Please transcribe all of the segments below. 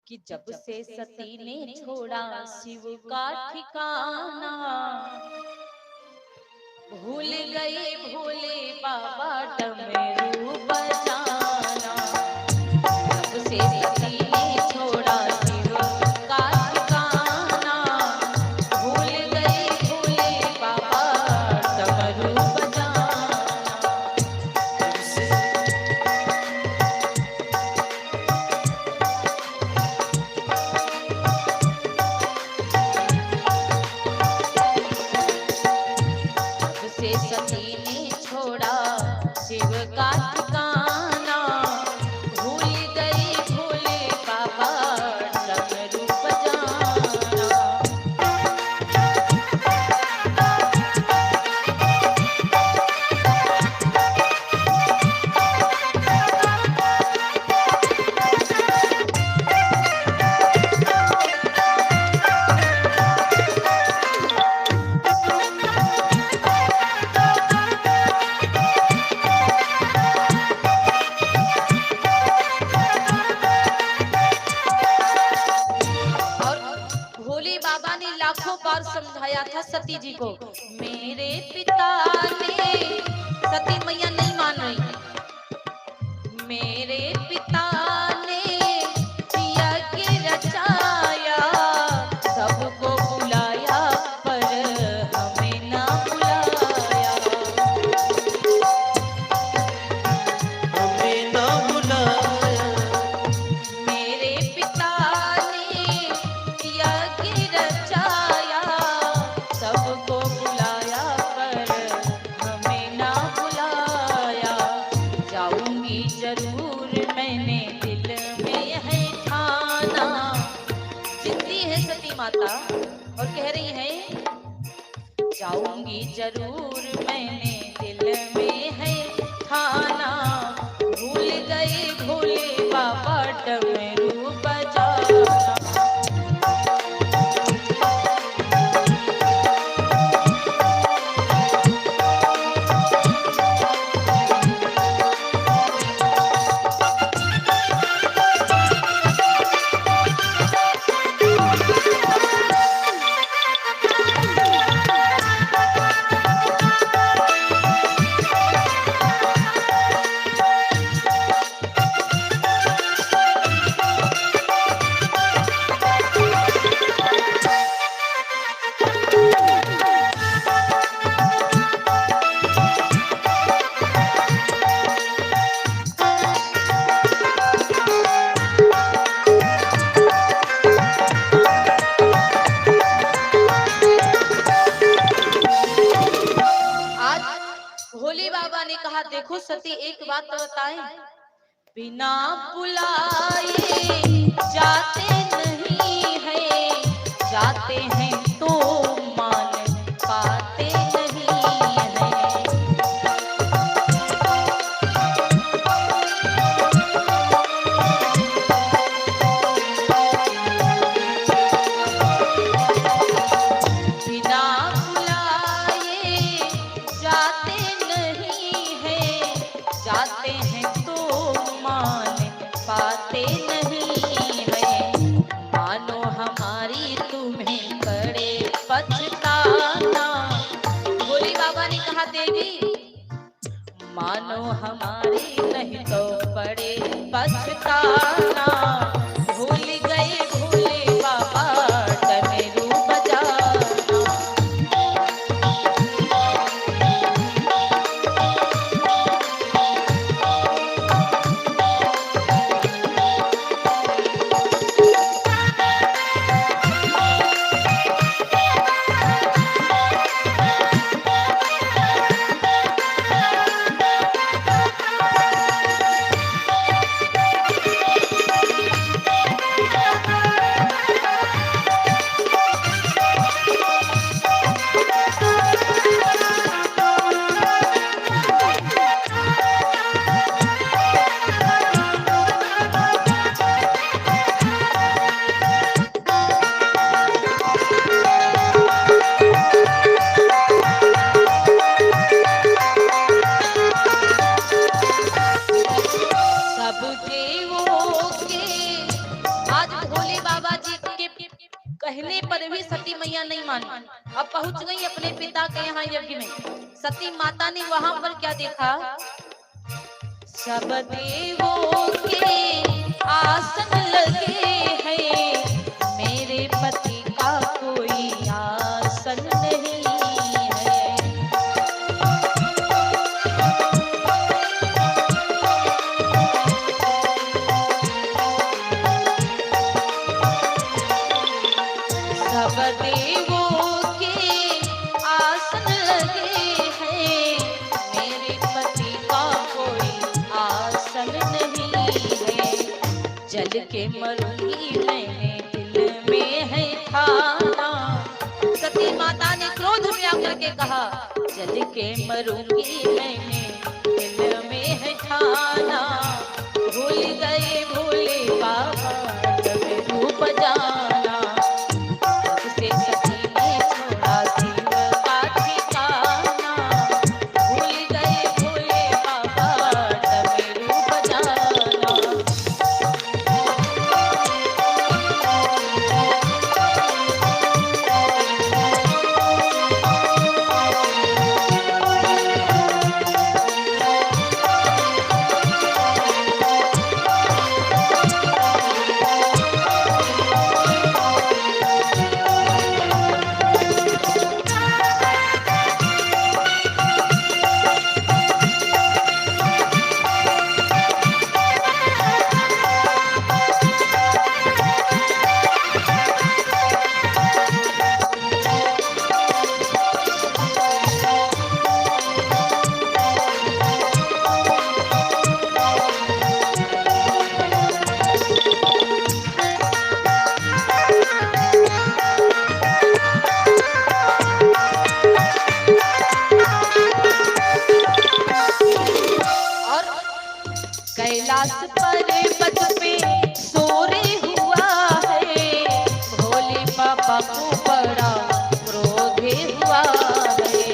कि जब से सती ने छोड़ा शिव का ठिकाना, भूल गए भोले बाबा डमरू बजाना। जब से सती ने छोड़ा शिव का ठिकाना, भूल गए भोले बाबा डमरू बजाना। से सती ने छोड़ा शिव का ठिकाना, भूल गई भोले बाबा डमरू बजाना। भोले बाबा ने लाखों बार समझाया था सती जी को। मेरे पिता ने, सती मैया नहीं मान रही। मेरे पिता ने पिया के रचाया, सबको बुलाया पर हमें ना बुलाया। हमें ना बुलाया। मेरे पिता ने पिया के रचाया, सबको बुलाया पर हमें ना बुलाया। जाऊंगी जरूर मैंने दिल में है ठाना। जिंदी है सती माता और कह रही है जाऊंगी जरूर मैंने दिल में है ठाना। भूल गए भोले बाबा डमरू बजाना। भोले बाबा ने कहा देखो सती एक बात तो बताएं, बिना बुलाए जाते नहीं है, जाते हैं तो मान पाते नहीं है। बिना बुलाए जाते नहीं है, जाते हैं तो मान पाते नहीं है। मानो हमारी तुम्हें पड़े पछताना। भोले बाबा ने कहा देवी मानो हमारी नहीं तो पड़े पछताना। भूल गए भोले बाबा डमरू बजाना। भोले बाबा जी के कहने पर भी सती मैया नहीं मानी। अब पहुंच गई अपने पिता के यहाँ यज्ञ में। सती माता ने वहां पर क्या देखा, सब देवों के आसन लगे हैं, मेरे पति का कोई आसन नहीं है। सब देवों के आसन लगे हैं, मेरे पति का कोई आसन नहीं है। जल के मरूंगी मैंने दिल में है ठाना। सती माता ने क्रोध में आकर के कहा, जल के मरूंगी मैंने दिल में है ठाना। भूल गए भोले बाबा जब रूप जाना। से सती ने छोड़ा शिव का ठिकाना। भूल गए भोले बाबा जब रूप जाना। कैलाश पर्वत पे सोरे हुआ है, भोले बाबा को बड़ा क्रोध हुआ है।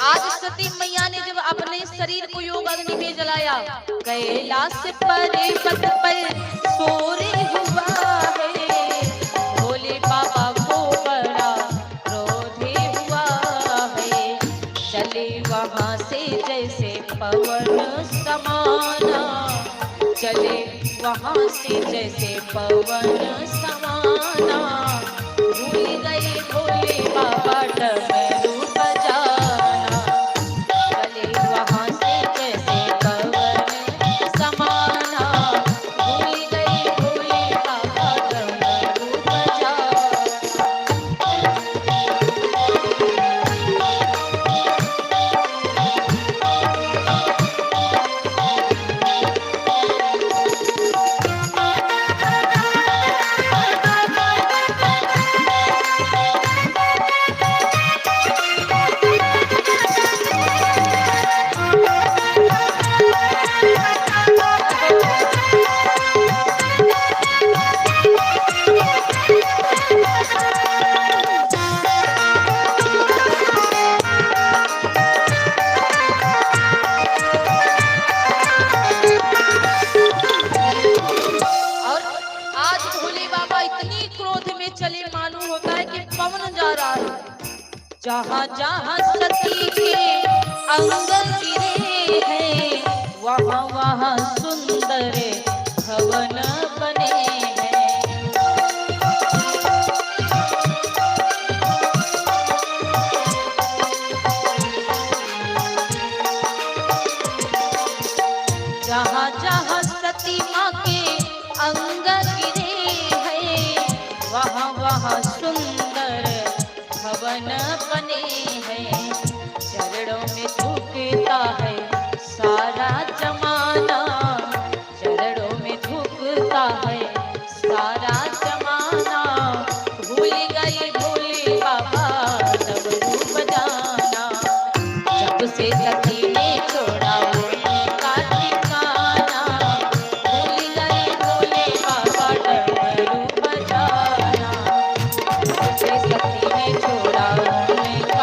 आज सती मैया ने जब अपने शरीर को योग अग्नि में जलाया, कैलाश पर्वत पर सोरे हुआ है, भोले बाबा को बड़ा क्रोध हुआ है। चले वहां से जैसे पवन समाना, चले वहां से जैसे पवन समाना। भूल गए भोले बाबा डमरू बजाना। चले वहां से जैसे पवन समाना। भूल गए भोले बाबा डमरू बजाना। चले मालूम होता है कि पवन जा रहा है। जहाँ जहाँ सती के अंग गिरे हैं, वहाँ वहाँ सुंदर भवन बने हैं। जहाँ जहाँ सती माँ के अंग गिरे हैं, वहाँ वहाँ सुंदर भवन बने हैं। चरणों में झुकता है सारा जमाना, चरणों में झुकता है सारा जमाना। भूल गए भोले बाबा सब रूप जाना। जब से सती ने छोड़ा उनका ठिकाना, भूल गए भोले बाबा डमरू बजाना। जब से सती ने छोड़ा उनका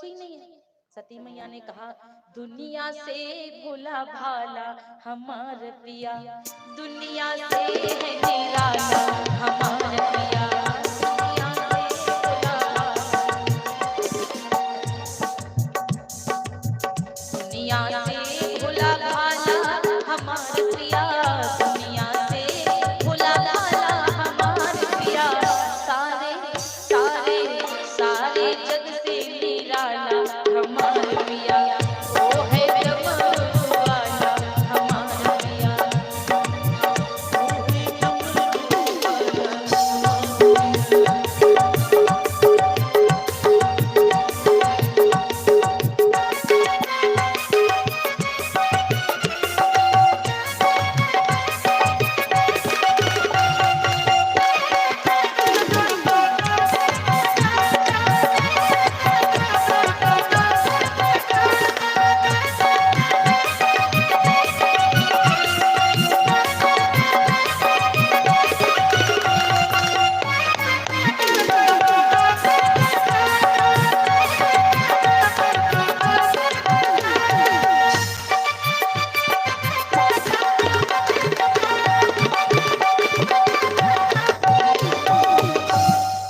बच्ची नहीं है। सती मैया ने कहा दुनिया से भोला भाला हमार पिया, दुनिया से है निराला हमार पिया, दुनिया से भोला दुनिया से भोला भाला हमार पिया, दुनिया से भोला भाला हमार पिया, सारे सारे सारे जग से निराला हमार पिया, ओ है डमरू वाला हमार पिया।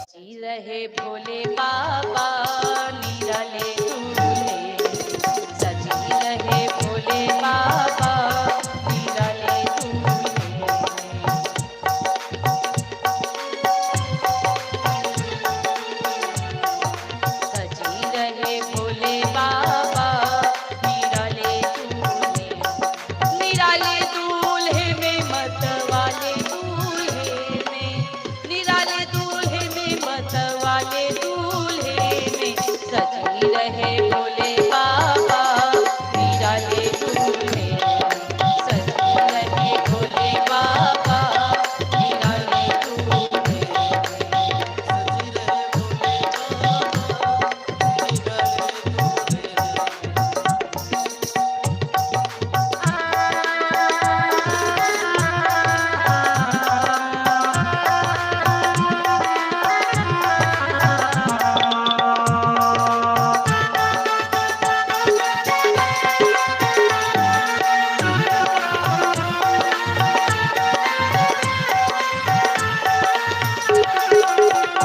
जी रहे भोले बाबा निराले दूल्हे, सजी रहे भोले बाबा निराले दूल्हे। सजी रहे भोले बाबा निराले दूल्हे, निराले दूल्हे में मतवाले दूल्हे में, निराले दूल्हे में मतवाले दूल्हे में, सजी रहे भोले बाबा निराले दूल्हे, सजी रहे भोले बाबा निराले दूल्हे।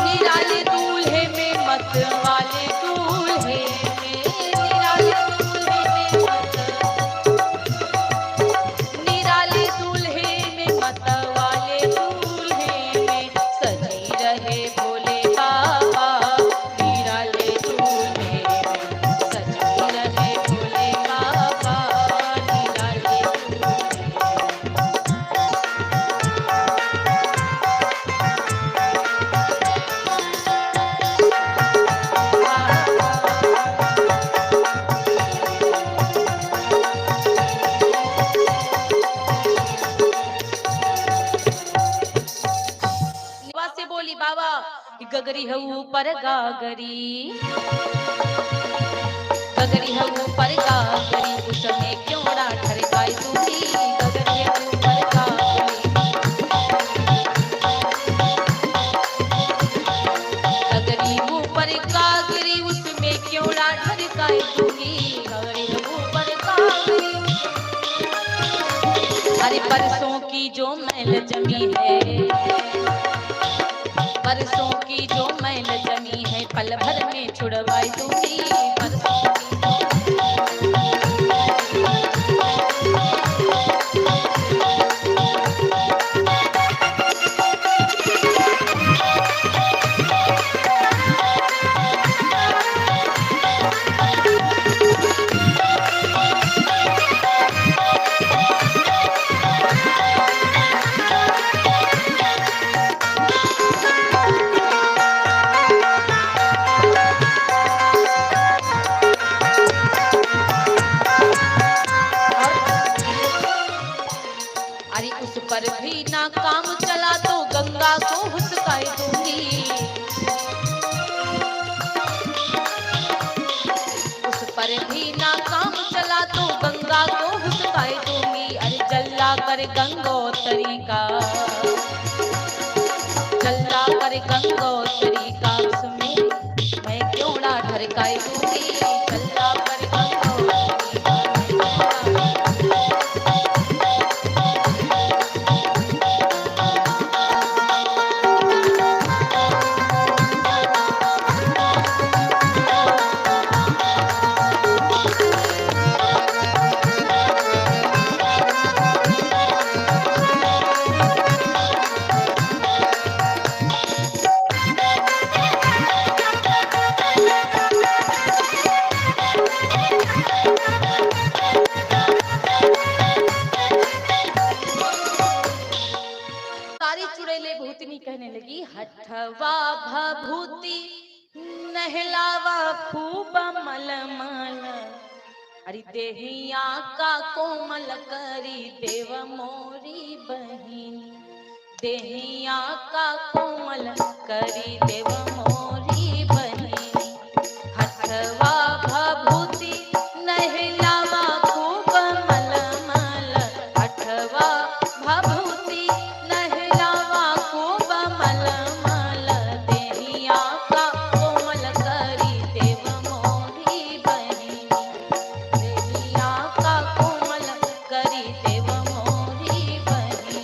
निराले दूल्हे में मत वाले दूल्हे में, निराले दूल्हे में मत, निराले दूल्हे में मत वाले दूल्हे में, सजी रहे भोले बाबा निराले दूल्हे में, सजी रहे भोले बाबा निराले दूल्हे में। से बोली बाबा गगरी है ऊपर गागरी, गगरी है ऊपर गागरी, उसमें क्यों ना ठरकाई दूंगी, गगरी है ऊपर गागरी, गगरी ऊपर गागरी, उसमें क्यों ना ठरकाई दूंगी, गगरी है ऊपर गागरी। अरे परसों की जो मैल जमी है, परसों की जो मैल जमी है, पल भर में छुड़वाई दूंगी, परसों की पर भी ना काम चला तो गंगा को हुसकाई दूंगी, उस पर भी ना काम चला तो गंगा को हुसकाई दूंगी। अरे जल्ला कर गंगोत्री का, जल्ला कर गंगोत्री का, उसमें मैं क्यों ना ढरकाई दूंगी। भभूति नहलावा खूब मलमल, अरे देहिया का कोमल करी देव मोरी बहिनी, देहिया का कोमल करी देव मोरी बहिनी। हथवा भभूति नहलावा खूब मलमल, हथवा भभूति नहलावा खूब मलमल, देहिया का कोमल करी देव मोरी बहिनी, देहिया का कोमल करी देव मोरी बहिनी।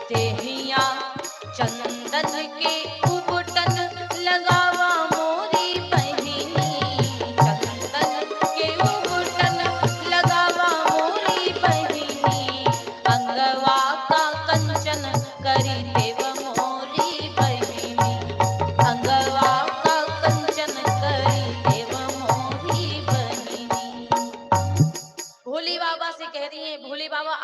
देहिया चंदन के उबटन लगावा मोरी बहिनी, चंदन के उबटन लगावा मोरी बहिनी, अंगवा का कंचन करी देव मोरी बहिनी, अंगवा का कंचन करी देव मोरी बहिनी। भोले बाबा से कह रही है, भोले बाबा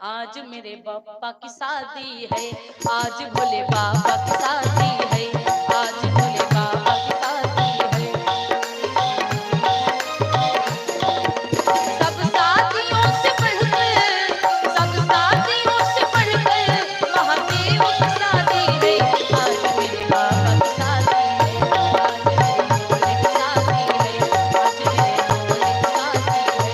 आज मेरे बाबा की शादी है, आज भोले बाबा की शादी है, आज भोले बाबा की शादी है। सब शादियों से बढ़कर, सब शादियों से बढ़कर महादेव की शादी है, आज मेरे बाबा की शादी है, आज मेरे भोले की शादी है, आज मेरे भोले की शादी है।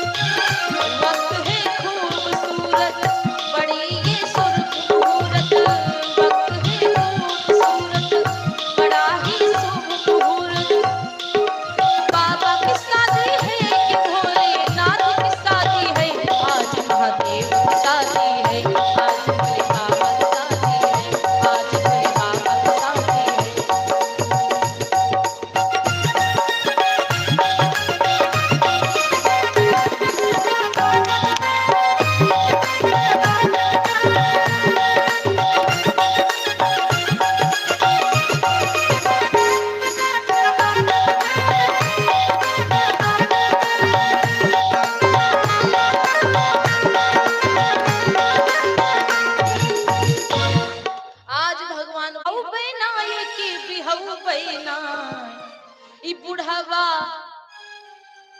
वक्त है खूबसूरत बड़ी ये सुरखूरत, वक्त है खूबसूरत बड़ा ही शुभ मुहूर्त, बाबा की शादी है कि भोलेनाथ की शादी है, आज महादेव की शादी है, आज भोले बाबा की शादी है, आज भोले बाबा की शादी है। आज भगवान हऊ बैनाय की बिहऊ बैनाय, ई बुढ़वा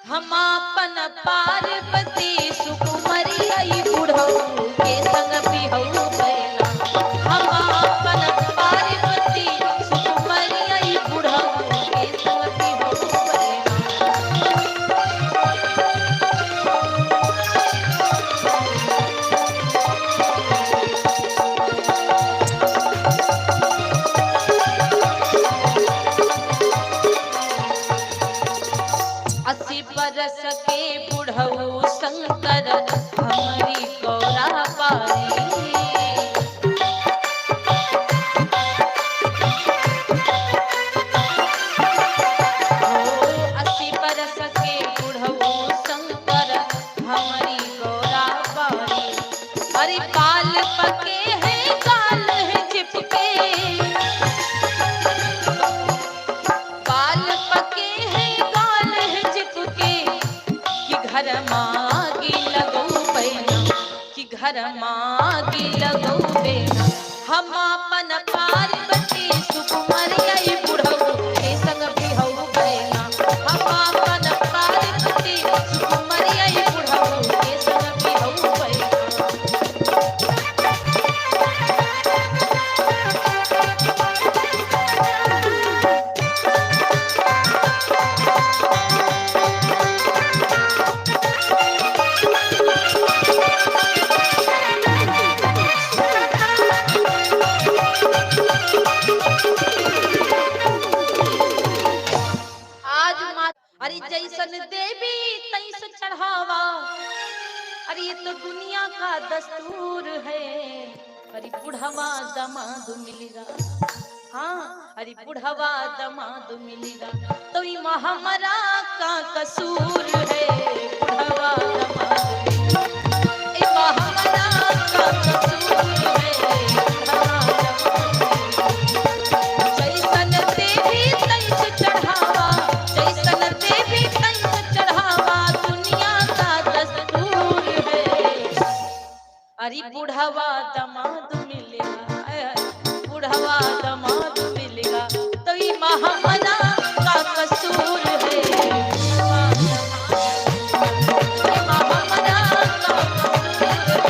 हम अपन पार्वती सुकुमरिया, ई बुढ़ऊ के संग बिहऊ बैना, हम अपन पार्वती सुकुमरिया, ई बुढ़ऊ के संग बिहऊ बैना। बरस के बुढ़ऊ शंकर जैसन देवी तैस चढ़ावा। अरे ये तो दुनिया का दस्तूर है। अरे बुढ़वा दामाद मिलेगा, हाँ अरे बुढ़वा दामाद मिलेगा तो ये हमारा का कसूर है। बुढ़वा दामाद ए हमारा का कसूर है। बुढ़वा दामाद जैसन देवी तैस चढ़ावा, जैसन देवी तैस चढ़ावा, दुनिया का दस्तूर है। अरे बुढ़वा दामाद मिलेगा, बुढ़वा दामाद मिलेगा तो ये हमारा का कसूर है। ये हमारा का कसूर है।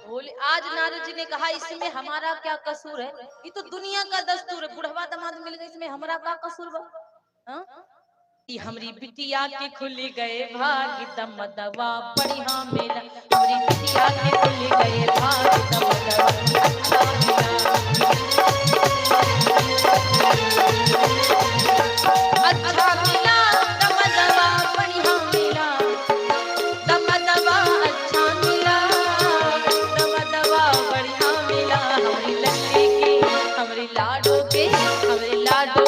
बोले आज नारद जी ने कहा इसमें हमारा क्या कसूर है, ये तो दुनिया का दस्तूर है। बुढ़वा दामाद मिल गए, इसमें हमारा क्या कसूर बा? हाँ? ये हमरी बिटिया के खुल गए भाग दमदवा बढ़िया मेला। हमरी बिटिया के खुल गए भाग दमदवा अच्छा मेला। अच्छा मेला दमदवा बढ़िया मेला, दमदवा अच्छा मेला, दमदवा बढ़िया मेला। हमरी लल्ले के हमरे लाडो के हमरे लाडो